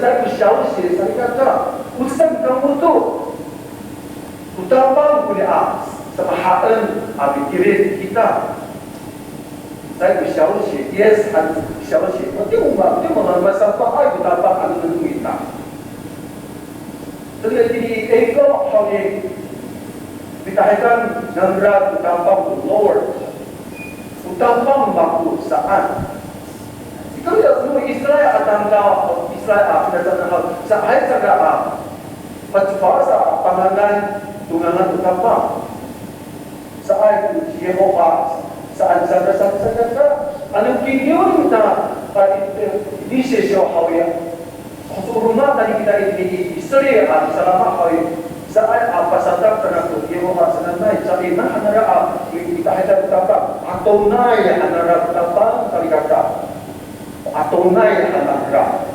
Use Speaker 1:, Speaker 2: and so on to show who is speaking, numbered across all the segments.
Speaker 1: 在不消息され方Ustaz kamu tu utama punya samahaan abikirin kita saya bersyawasi yes han syawasi mati umma dia mengalami sampai betapa anu kita jadi ego honi ditahan nandra utama Lord utama maku saat kalau ya semua Israel atau Israel berdasarkan saya sangat Pacfasa panganan tunangan utama saat Yehova saat saudara-saudara anong kinyon na di siya hawya rumah tadi kita ini istri selama hawya saat apa sahaja ternak Yehova senanai cari nah anara kita ada utama atau naik anara utama kali kata atau naik anara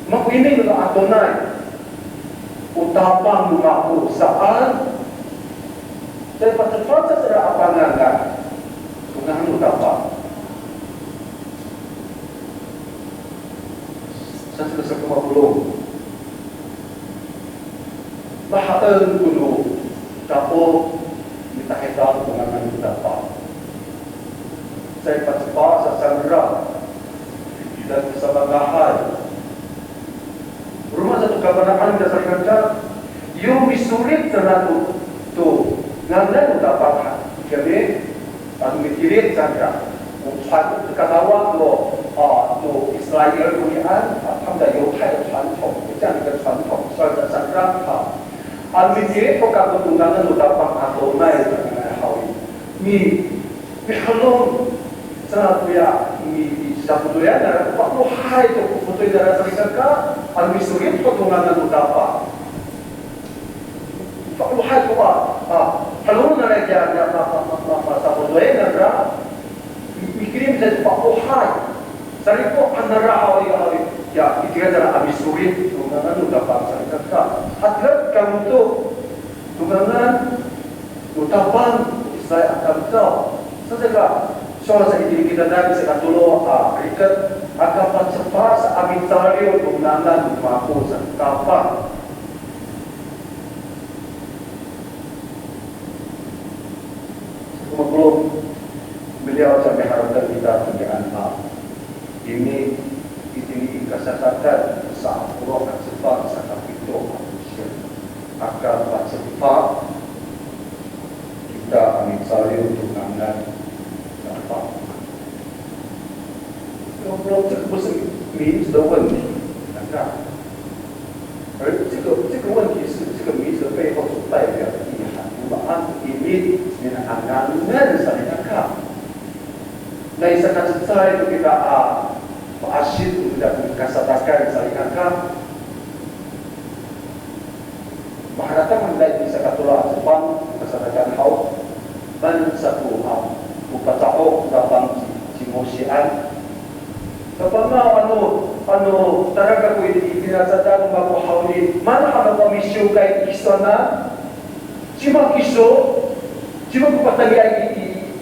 Speaker 1: mak ini juga atau naik utapang mengaku saat saya pada secara apa enggak tunangan utapang saya sudah sekema belum bahagian kuno kapo minta hitam tunangan utapang saya pada sasandra dan kesabaran rumah satu kabaran dasar kerja yung misulit terlalu tu ngandang dapat kami ang mikirit saja untuk ketawa tu Israel punyaan hamda yung kaya传统 jangan ke 传统 soal dasar kerja ang mikirit ko kabutungan dapat atau naik hawi mi bihalong sana punya mi sebetulnya dari 40 hari itu betul dari Afrika ang misulit potongan utapa 40 hari ko kalau na dia sebetulnya nara mikirin bisa 40 hari sari ko anara hawi ya kira dari ang misulit potongan utapa Afrika atlet kamu tu potongan utapa saya akan tahu saja soal sa kita dari sa katulo rikat akan cepat sa amin tayo tunangan maku sa kapal Kemudian beliau sampai harapkan kita kerjaan ini kasatatan sa puro at cepat sa kapito akan cepat kita amin tayo tunangan这个不是名字的问题，而这个问题是这个名字背后所代表的意涵。我们按ini angan-angan saling angkat. Nah, istilahnya itu kita asyik tidak kasatakan saling angkat. Maharata mengenai bisa katulah Jepang kasatakan hau dan satu upatao dalam simosian. Kapag talaga ko ipinasadang makuhawli, man ang misyo kay iso na, sima kiso, sima ko patagay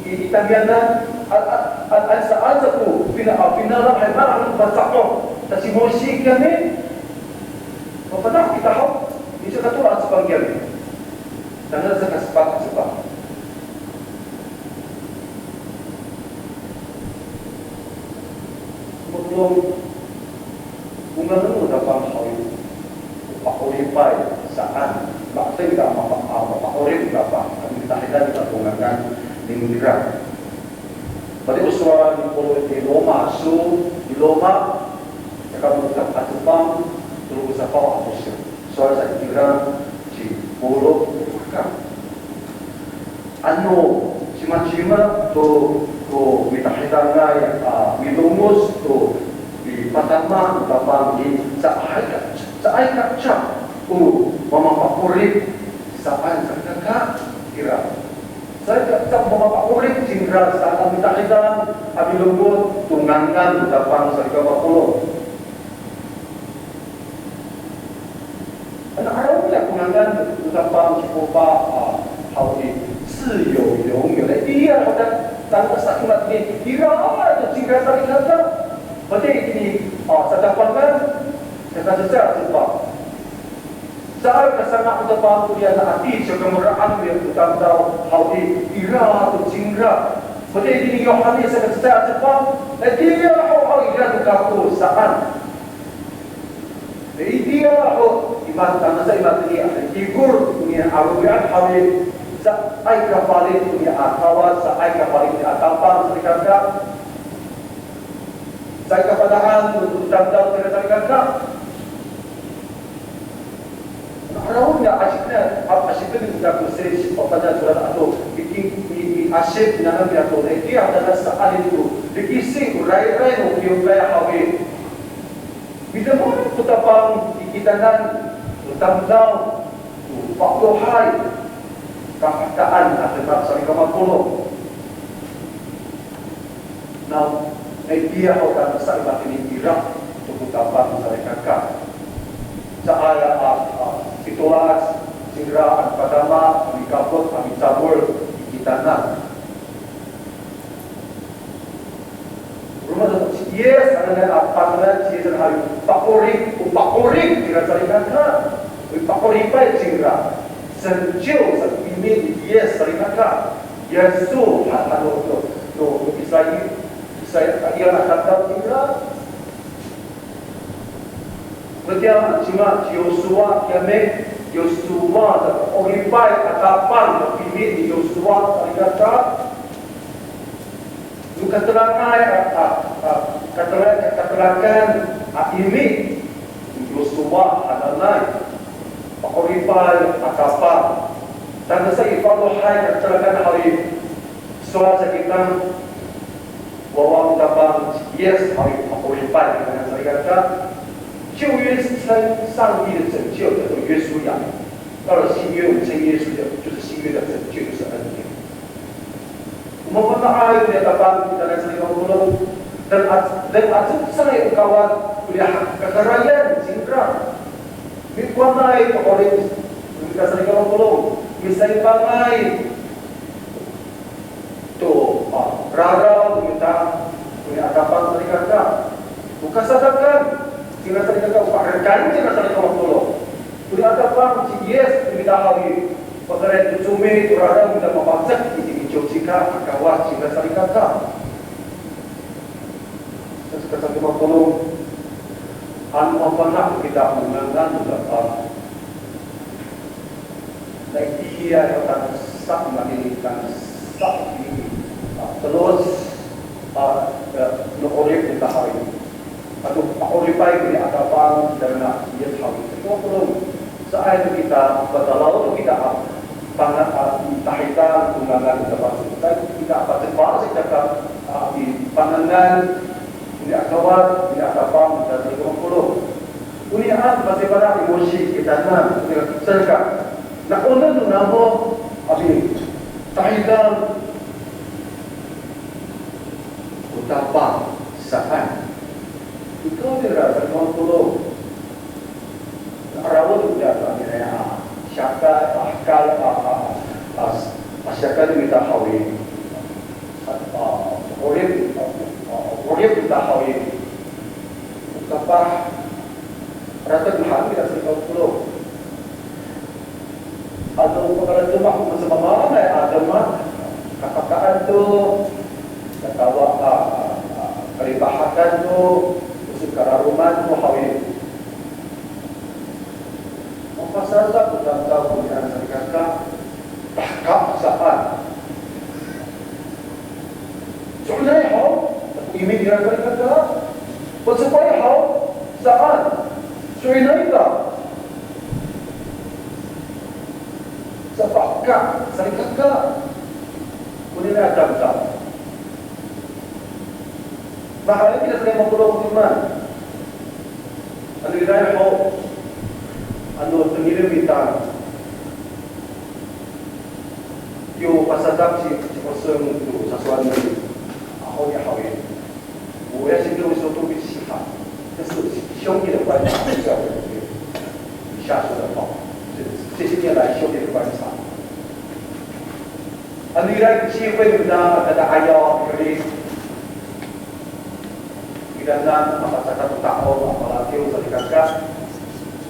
Speaker 1: itagyan na, at saan sa ko, pinalang ay man ang basako, sa simosi kami, mapanak kita ho, isa katulad sa pangyari, tangan sa kaspak. Belum bunga dapat hawi pakuripay saan bakit kita pakurip dapat kita kita bungakan di negara pada usulan di Roma di Roma akan menetap atupang terus apa apostil soal saya kira di pulau ano cima-cima tu mitahitanga minumus tu di patama tapang di saay kaca mamapakurit saan sa kakak kira saya tak mamapakurit sindra saan mitahitang abilubot tungangan tapang sa ikapapulo anak-anak niya tungangan tapang sipupa hawi 是有永远的第二的当个上了你一个就几个上一个berarti ini sedangkan Kata secara sebab Saat kesana untuk paham dia nak hati sekemuraan dia utang tahu haudi ira tu cingra. Betul ini Yohanes secara sebab dia hau ira tu kaku saan. Dia hau iman tanah saya iman dia figur punya aruan haudi sa ai kapal punya akawan sa ai kapal punya akapan serikatan. Saya kepadaan utang tahu serikatan. Arahnya asyiknya tidak bersih pada surat atau bikin asyik dengan dia tu. Dia adalah soal itu. Dikisi urai-urai mungkin urai hawi. Bila mana kita pang dikitanan utang-utang waktu hai kakaktaan atau saling kemampuan. Now, dia akan besar ini irak untuk utang saling kakak. Saya situasi segera pertama kami kaput kami cabul di tanah rumah tu yes ada apa saja season hari pakorik tidak salingan pakorik baik segera sejuk ini yes salingan Yesus halo tu Israel dia nak kata segera. Kemudian cuma Yosua Yosua orang baik atapan pilih di Yosua kata keterangan ini Yosua adalah orang baik atapan dan saya kalau hai keterangan hari suara kita bahwa dapat yes hari orang baik dengan saya kata旧约是称上帝的拯救叫做约书亚，到了新约我们称耶稣的就是新约的拯救，就是恩典。我们ayat di hadapan kita dan saling menolong dan saya kawan punya kekayaan cinta. Mikwanai oleh kita saling menolong, misalnya pangai tu rara kita punya hadapan saling kata bukan sadarkan. Jika saya kata upakan, jika saya kata tolong, sudah ada pang yes kita hari perkara itu cuma itu ada kita membaca di jika akawas jika saya kata, saya kata tolong, anu apa kita mengangan beberapa, dan dia akan sak menginginkan sak ini terus oleh kita hari. Atau orang baik ni atapan dan nak dia tahu. Itu perlu saat kita bertalau kita pangat tahitan undangan kita apa cepat kita di pandangan ini akawan ini atapan dan itu perlu. Ini bagaimana emosi kita nak serka. Nak undan tu nama abi tahitan utapan saat. Itu dia rasa kontrol. Rawat sudah ada syakal, akal, syakal kita hawi. Orang kita hawi. Apa? Rasa Tuhan kita sering kontrol. Atau perkara itu mahu bersama mana? Ada mah kakak tu, katawa keribahan tu. Sekarang rumah tu hawi. Apa sahaja kita tahu yang saya kata tahkap saat. Soalnya hau, ini dia saya kata. Supaya hau saat. Soalnya itu. Sepakak saya kata. Kemudian ada tak. Bahaya kita sering memperoleh iman. Anu kita mau, anu tengirim kita. Yo pasadap si kosong tu sesuatu ni. Aku ni hawi. Saya sendiri suatu bisifat. Itu siapa yang buat siapa yang下手的好。这些年来修炼的观察。Anu kita机会kita ada ayat jadi kita kanan, apa cakap tao, apa latio, tadi kakak.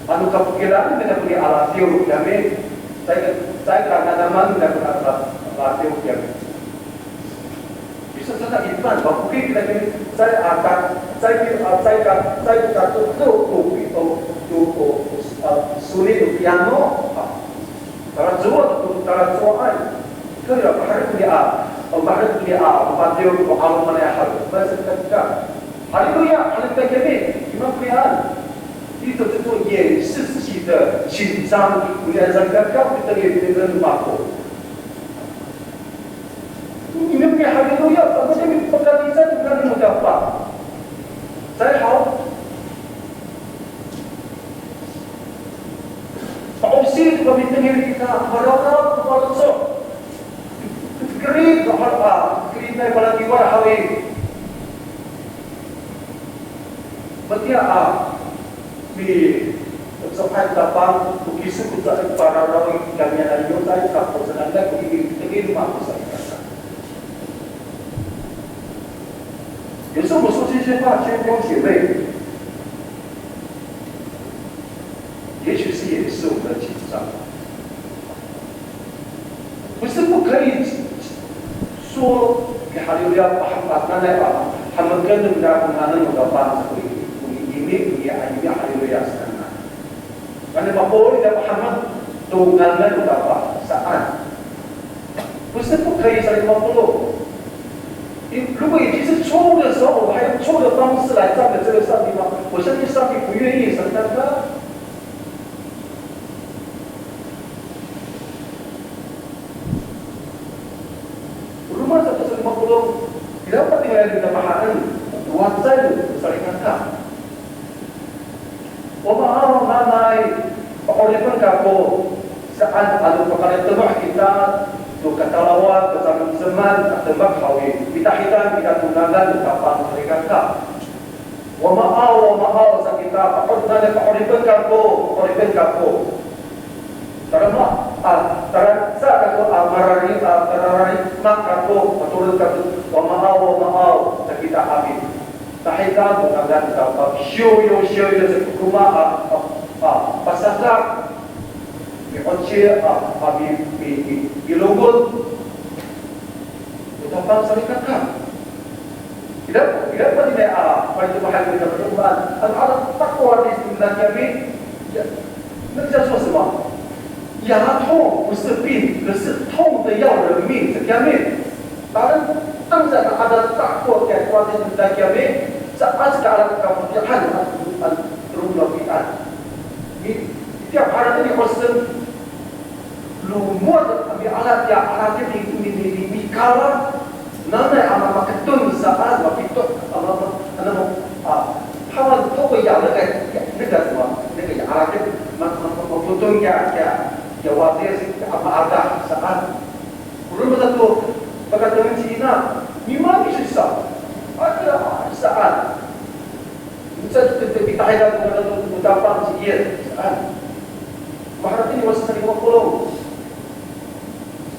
Speaker 1: Anu kepikiran kita pergi alatio kami. Saya karena nama tidak pernah latio kami. Bisa saja iman, mungkin kita ini saya akan saya sulit piano. Kalau soal, kalau bahari kuliah, latio kalau mana hal, saya katakan, haleluya, haleluya kami, iman kuliah. Itu也是自己的紧张，不要让他搞得别人骂我。你们给孩子都要，怎么这个不干比赛不干那么干吧？再好，保险这个名称kita harap harap so. Kerip harap, kerip naik pada tiwar hari. Betul di sampai tapang begitu kita para orang kami ada yang tadi tak persenang begitu begini mampu saya kata. Jadi semua sosial apa全光姐妹，也许是我们的紧张，不是不可以说给哈利路亚把那来把他们跟着人家共产党有个帮助。Ini haleluya sekarang. Karena Bapak dan Muhammad tunggangan utama saat. 不是不可以在网络。如果已经是错误的时候，我还用错误的方式来赞美这个上帝吗？我相信上帝不愿意承担的。Rumah 150 tidak dapat tinggal di pemahaman wajah saling kata. Wamahaw nanay, pakulipan ka po saan ano pakalit tebak kita do katalawat bersama zaman at tebak hawi pitahitan kita tunangan kapang mereka ka. Wamahaw sa kita pakulipan ka po. Tarama taran sa ka po marari mak ka po patulog ka po. Wamahaw sa kita amin. Tahitan tunangan kapag shoyo sa kuma pasakak Oce ilugod utapang salikatkan. Tidak pa din ito mahal kita berubah. Ang alam takwa di sebelah kami nagsasawa semua. 牙痛不是病，可是痛的要人命，是kami. 当然，当然ada takwa takwa di sebelah kami. Saat sekarang kamu jangan terlalu tiap hari ini person lumur ambil alat di mikala nana amat maketun saat makitut hawan toko yang dekat semua dekat alat makutun ya wadir apa ada saat belum satu berkata Cina memang susah ada saat kita ada ucapan sikit saat Maharati ini masih sering ngomong.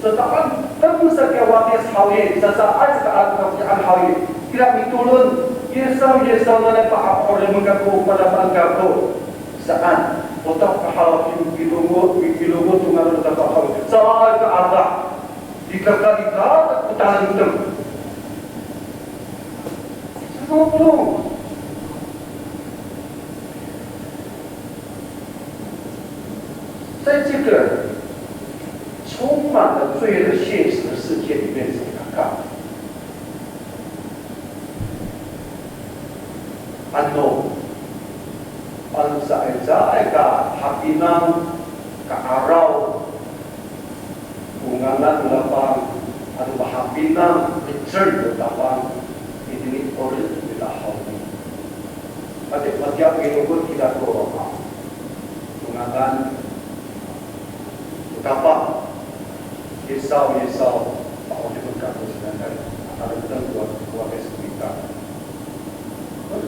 Speaker 1: Tetapi kamu sebagai wakil hawi, sesaat keadaan hawi tidak ditulun. Yesus nana pak orang mengaku pada bangkaku saat otak hawi bilungu tunggal otak hawi. Saat ke Allah dikatakan utahan itu. Ngomong.在这个充满了罪的现实的世界里面，怎么看？Anu saya hapinang ke arau bungalan lapang anu hapinang kecer lapang ini orang tidak hawi. Pada tiap ilmu kita korang bungalan kapal Esau Pak Odi berkata sedangkan ada tentang dua kita.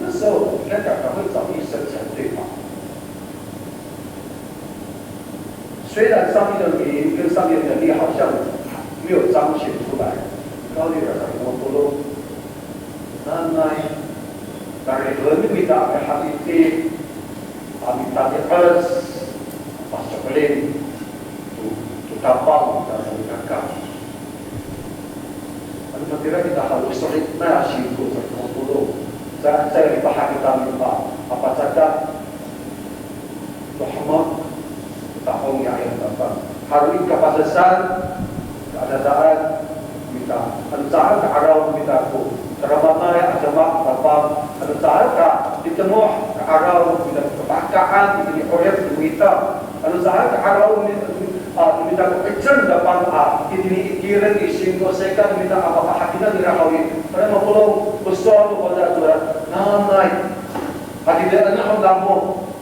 Speaker 1: 那时候应该讲他会找医生才对吧？虽然上面的名跟上面的能力好像没有彰显出来，高丽尔上我不รู้那 Karena kita hati kami tadi harus pasok lain tu tapang dan kakak. Anu matira kita harus solid na singko sa tulong. Saya dipahami kami Pak apa saja Muhammad tahun yang akan datang. Hari kapasitas keadaan kita antar ke arah kita ku teramana ya agama apa antar ke ditemu ke arah kita kepakaan ini proyek kita antar ke arah kita kecil dapat ini kira isim kosekan kita apa kita dirahawi karena mau besar tu pada tu namai hadirin anak kamu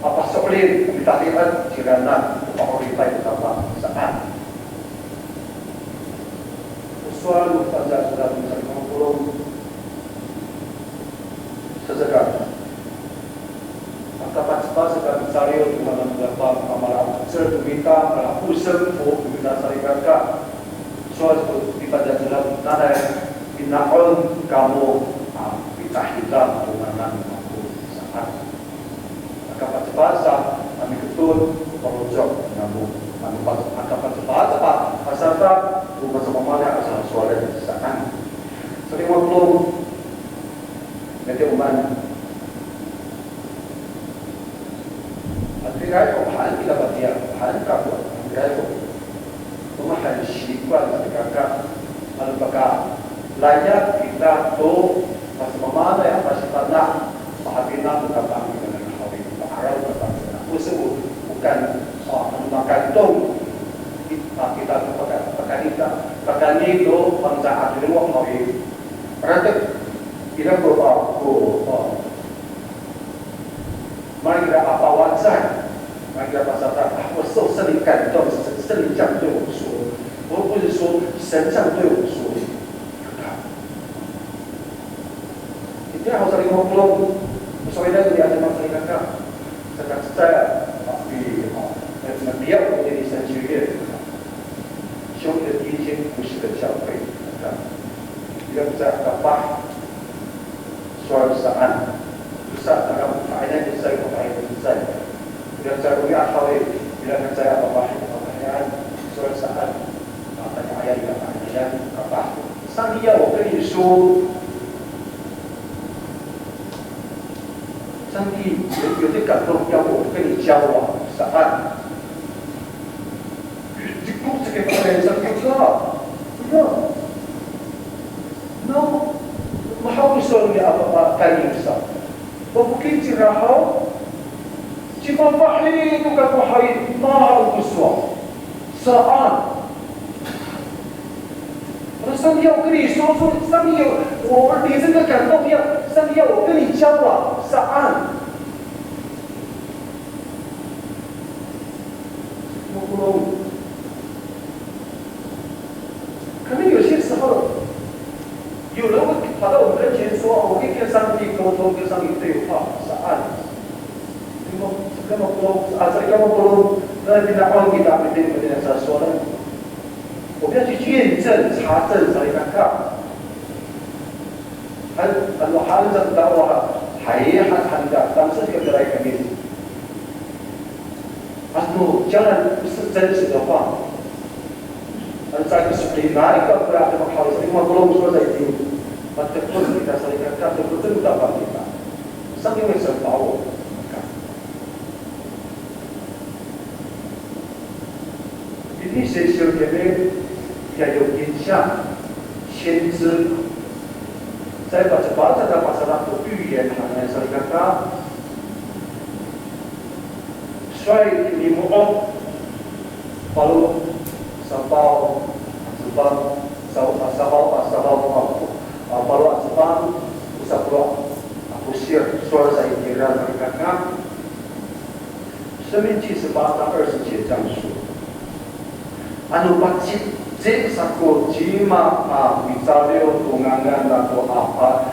Speaker 1: apa solid kita lihat jirana apa kita itu apa saat soal pada sudah mencari pulau sesekali maka pas sekarang mencari untuk mendapat amalan sertifikat amalan usaha untuk kita syarikat soal seperti pada dalam nada binakon kamu kita hitam dengan aku saat maka pas kami betul merojok nyambung maka pas pasarta rumah sama mana asal suara di sana. Sering waktu nanti umat. Akhirnya hal kita baca hal kamu akhirnya rumah hal syikuan mereka lalu maka layak kita tu pas mana yang pas tanah mahabina bukan kami dengan hal itu arah bukan usul bukan makan tu kita pakai itu bangsa adil wong noi berarti kita mari kita apa wajah mari kita pasal我受圣灵感动圣灵这样对我说我不是说神这样对我说itu yang harus saling ngobrol soalnya dia ada masalah kakak saya tapi dia menjadi sensitif兄弟的第一天不是的消费，一个在大说saat besar dalam maknanya besar maknanya besar. Bila saya rugi akal, bila saya pertanyaan soal saat maknanya ayat yang maknanya apa? 上帝要我跟你说，上帝有些感动要我跟你交往saat que pensa que não محاول يسوي apa kali besar. Mungkin cirahau cuma fahim bukan fahim mahal besar. Saat上帝要跟你说上帝有我你这个感动要上帝要我跟你交往saat可能有些时候，有人会跑到我们跟前说：“我可以跟上帝沟通，跟上帝对话。”是按，这么多那平常帮你打没对不对？他说的，我们要去验证、查证才能看。很多汉人的话，还的，但是有的来肯定，将来不是真实的话。Saya sebenarnya kalau berada pada hal ini belum selesai itu, betul kita selesaikan betul dapat kita. Sampai besok tahu. Ini sesi ini ya有影响先知。saya baca dalam masalah预言hanya saya kata, 所以你们kalau Sabau, Baru Asbang, Usapro, Usir, Suara saya kira mereka 生命记18章20节这样说 Anu pacit, sako jima misalnya tungangan atau apa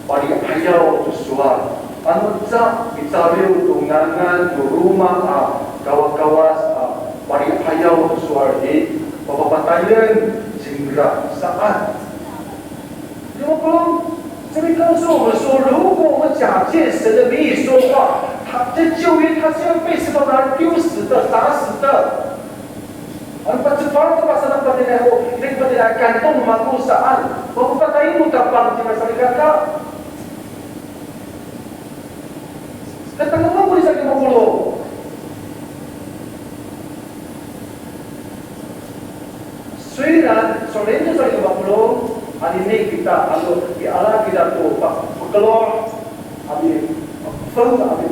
Speaker 1: bari ayaw tusuan anu misalnya tungangan rumah kawas-kawas bari ayaw tusuan di papapatayan singgah saat 50这边告诉我们说，如果我们假借神的名义说话，这旧约他是要被石头拿丢死的、打死的。Ang pagsuporta pa sa pagpatilaho, hindi pagpatilaho kantong magusaan. Magpapatayin mo ka pang tinasalikan ka. Katang mo rin sa kimagulo. Suiran, solendo sa kimagulo, alinay kita, iala kita to, pagkalor, abi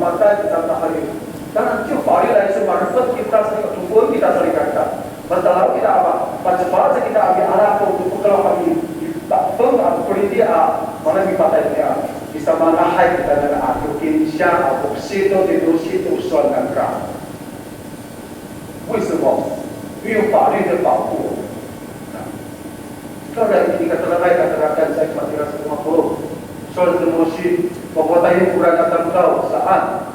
Speaker 1: matay kita nakali. Dan ang pari lain sumarapot kita sa katungkol kita salikan ka. Bantalaw kita apa? Pagsabar kita abi anak untuk kalau kami tak pun aku kuliah mana kita dia bisa menahai kita dengan aku kinsya aku situ di situ soal negara. 为什么？因为法律的保护。kalau dari ini katakan saya kira semua perlu soal emosi bahwa tadi kurang kata kau saat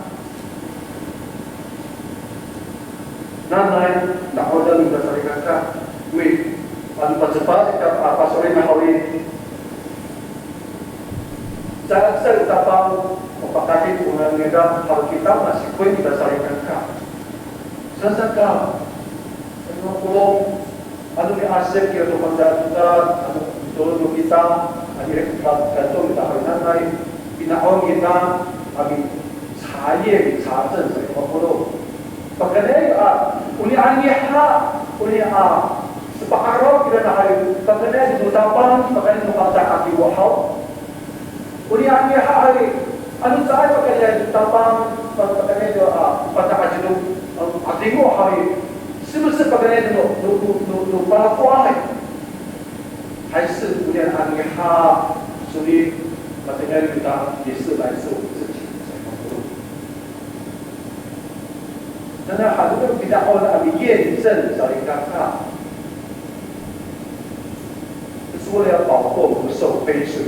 Speaker 1: nanay na order ng dasarikan ka. Wait, ano pa kita pasorin na hawin. Sa utapang mapakakit kung ang nila hawin kita, masikoy kita dasarikan ka. Saan ka? Ano kulong? Ano ni asep kaya ito pagdatuta? Ano tulong kita? Ang direkta kanto kita hawin nanay. Pinaon kita, ang saye, sasen sa mga kulong. Pagkanay, uli aniha, uli sepakaraw kita na kayo, pagkanay, dutapang, pagkanay nukata aki wahaw. Uli aniha ay, ano saan pagkanay, dutapang, pagkanay, patakajino, aki wahaw ay, sinusin pagkanay, nupalapo ay. Hay sin, uli aniha, suni, pagkanay, kita, yesu, laisu,那很多比较好的验证找一个看，是为了保护不受亏损，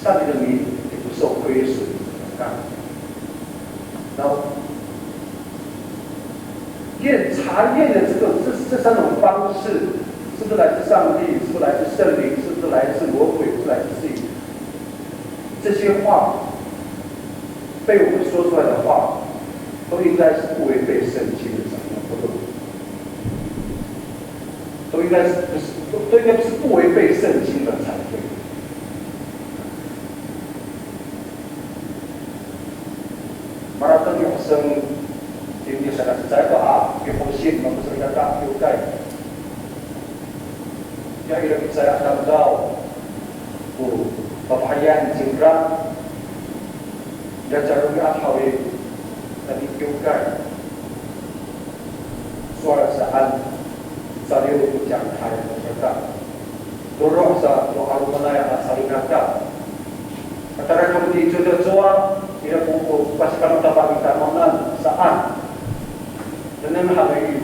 Speaker 1: 上帝的名也不受亏损。然后查验的这三种方式，是不是来自上帝？是不是来自圣灵？是不是来自魔鬼？是不是来自自己？这些话被我们说出来的话。都应该是不违背圣经的什么活动，都应该是不违背圣经的才对。Maratang yung isang hindi sa nasasaya ko yung pusin ng masalita yung kay yung ilang saya alam daw po papahayan singgra yan carong at hawin nanitiukan suara saan sariyo yang kaya mereka dorong sa lokal manaya salingan ka antara kamu di jodoh joa tidak buku pasukan utama kita mengenal saan dengan hal ini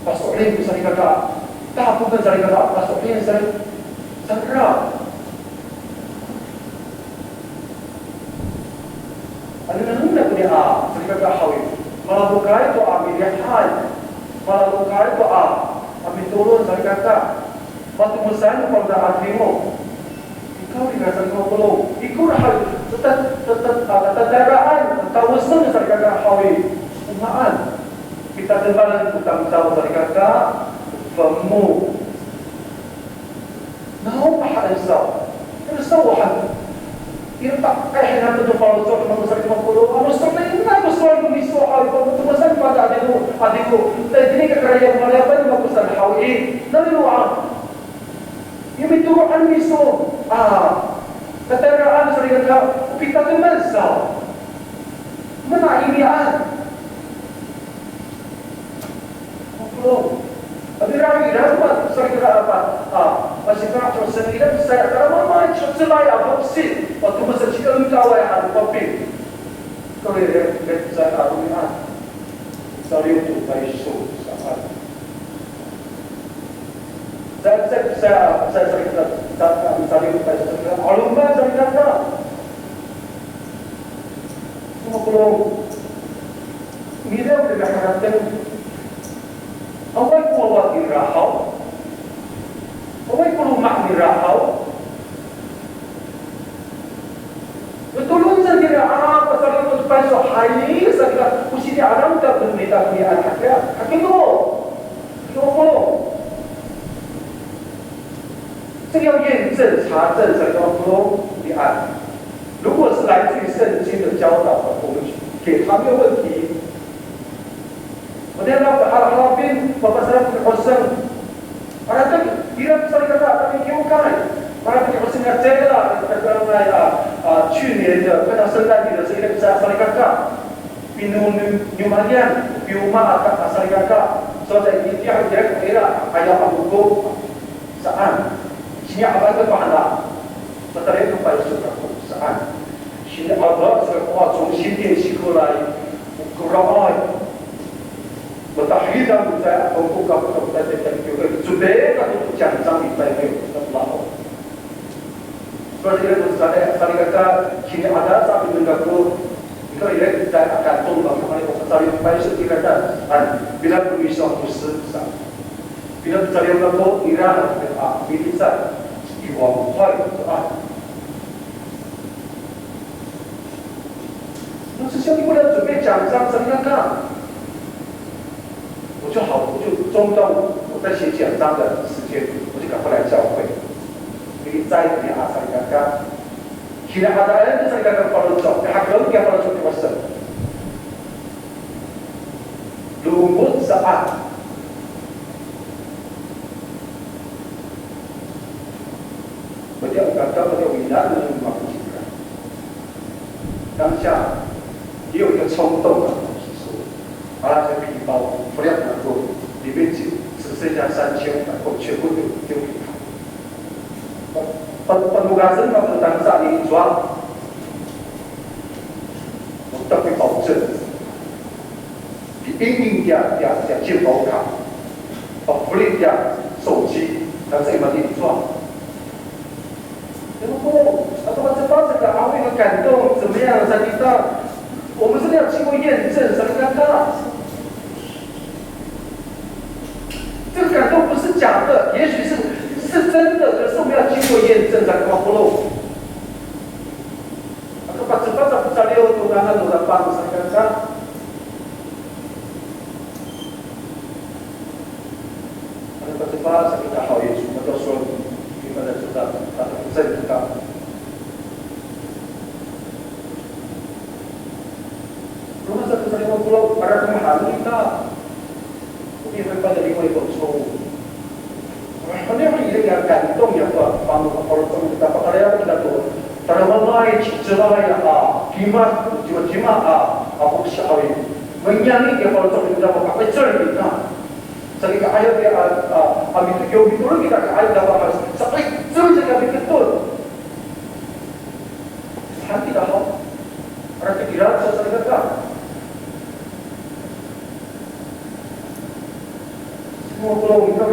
Speaker 1: pasukan salingan ka tak bukan salingan ka pasukan salingan Ano na nuna ko niya sa ikagahawin? Malabukay ito amin yahan. Malabukay ito amin tulong sa ikagah. Matumusan mo pag naatri mo. Ikaw rin nasa mga kulong. Ikaw rahal sa tadaraan. Tawasan sa ikagahawin. Umaan. Kita tembalan utang tawa sa ikagah. Famu. Nahaw pahalansaw. Pero sawahan. Yung kaya natin ito para sa mga sakit ng pulo. Ano sa mga gusto ko miso ay pagtumasan pa sa atin ko. Dahil hindi ka karaya malaban yung magkusan hawin. Naliluan. Yung may turuan miso. Kataraan sa rin ka. Upita naman sa. Manaimian. Ang pulo. Abirami dapat sa rin ka apa. Masyarakat sendiri saya karena mana selai apa sih waktu masa cikgu engkau yang ada kopi kalau saya arumah sorry untuk baisu sangat saya sering kata misalnya baisu alumni sering kata semua kalau mira udah kata awal kuat dirahau awal kalau mak dirahau. Betul saja dia apa sahaja tu supaya so hari sahaja usi dia alam tak bermita dia anak dia. Hakim tu, follow. 这个要验证查证才叫 follow 的案。如果是来自于圣经的教导，我们给他没有问题。Kemudian Al-Harabin Bapak saya punya kosan. Ada tu dia bisa dikata tapi kiukan. Para punya kosan kerja lah. Kata 去年的快到圣诞节的时候，kita bisa saling kakak. Pneumonia, piuma akan saling kakak. So saya dia kira ayah abuku saan. Sini abang tu pahala. Setelah itu pada sudah saan. Sini abang sekolah 重新练习过来，过来。bertahlilan saya membuka kita juga supaya untuk jangan sampai terlalu. Seperti itu saya kata kini ada satu mengaku itu ia saya akan tunggu kembali sekali supaya sekiranya bila bisa berusaha bila mencari mengaku ira bisa iwang hai那是兄弟为了准备奖章，怎么样看？我就中断我在写讲章的时间，我就赶快来教会。你在你阿萨里嘎嘎，其他的人都是嘎嘎跑了走，还更加跑了走这个省。lumut saat beliau kata beliau bilang dengan maksudnya当下也有一个冲动啊。把那些皮包不要能够，里面只剩下3500块，全部丢给他。penugasan tentang saat ini jual untuk保证因dia接保卡，福利dia手机，但是没地装。然后这个阿慧的感动怎么样？才知道我们是要经过验证才能看到。这个感动不是假的，也许是真的，可是我们要经过验证才能够透。Aku cepat cari tunangan orang bangsa kita. Aku cepat kita tahu Yesus atau Tuhan kita sudah saya kita. Rumah satu kali pulau para pemaham kita. Ini pada lima itu so. Mana yang ia gantung ya pak, pandu kalau kita pakai kita tu. Terwalai cerai jima apa syawi. Menyani dia kalau kita pakai cerai kita. Sekali ayat dia kami tu jauh betul kita ayat dapat sekali cerai kami betul. Hati dah. Orang kira sesuatu kita. Semua pulau kita